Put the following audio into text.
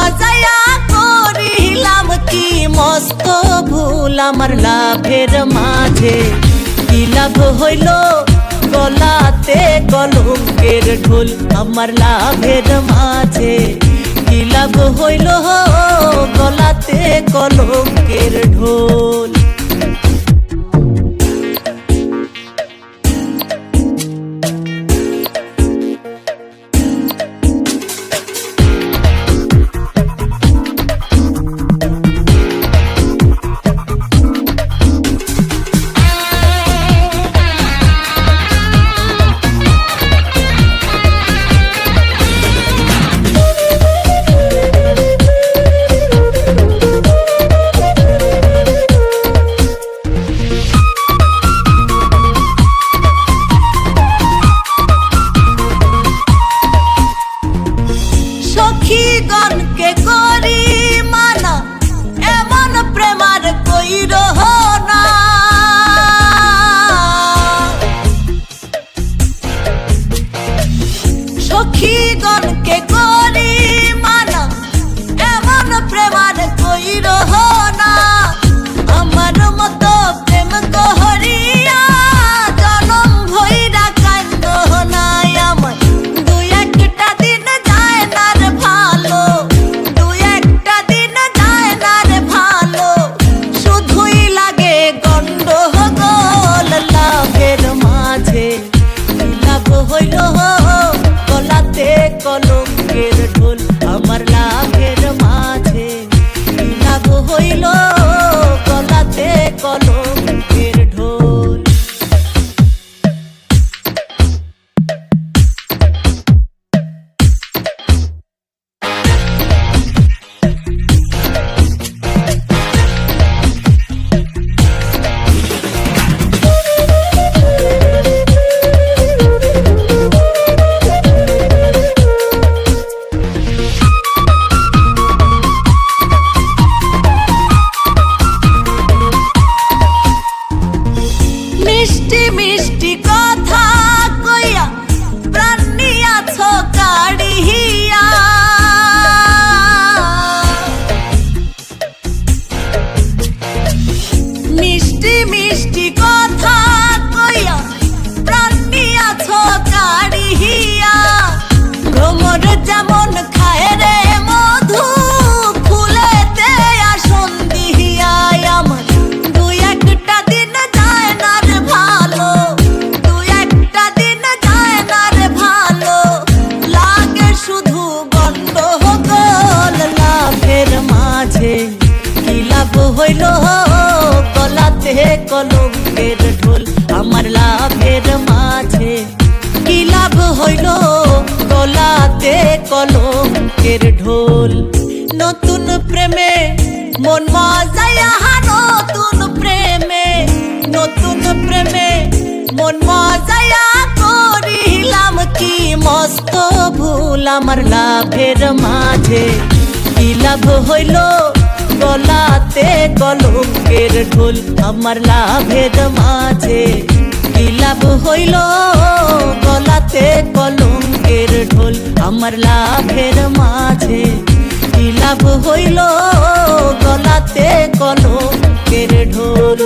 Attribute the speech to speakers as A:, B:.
A: মজায়া করিলাম কি মস্ত ভুল আমার লাভের মাঝে। কি লাভ হইল গলাতে কলঙ্কের ঢোল আমার লাভের মাঝে। কি লাভ হইল গলাতে কলঙ্কের ঢোল। সখীগণকে করি মানা এমন প্রেমার কইর না। সখীগণকে করি মানা এমন প্রেমার কইর না। আমার মতো প্রেম করিয়া জনম ভইরা কান্দ নাই আমার। দুই একটা দিন যায় না রে ভালো, দুই একটা দিন যায় না রে ভালো। শুধুই লাগে গন্ডগোল লাভের মাঝে। লাভ হইল গলাতে কলঙ্কের ঢোল আমার লাভের মাঝে। লাভ হইল গলাতে কলঙ্কের ঢোল। মিষ্টি মিষ্টি কথা কইয়া প্রাণ নিয়াছ কাড়িয়া। মিষ্টি মিষ্টি কথা কইয়া প্রাণ নিয়াছ কাড়িয়া। ভ্রমর যেমন খায় রে মধু ফুলেতে আসন দিহিয়া। আমার দুই একটা দিন যায় না রে ভালো, দুই একটা দিন যায় না রে ভালো। লাগে শুধু গন্ডগোল লাভের মাঝে। কি লাভ হইল গলাতে কলঙ্কের ঢোল আমার লাভের মাঝে। কি লাভ হইল গলাতে কলঙ্কের ঢোল। নতুন প্রেমে মন মজায়া, নতুন প্রেমে নতুন প্রেমে মন মজায়া করিলাম কি মস্ত ভুল আমার লাভের মাঝে। কি লাভ হইল গলাতে কলঙ্কের ঢোল আমার লাভের মাঝে। কি লাভ হইল গলাতে কলঙ্কের ঢোল আমার লাভের মাঝে। কি লাভ হইল গলাতে কলঙ্কের ঢোল।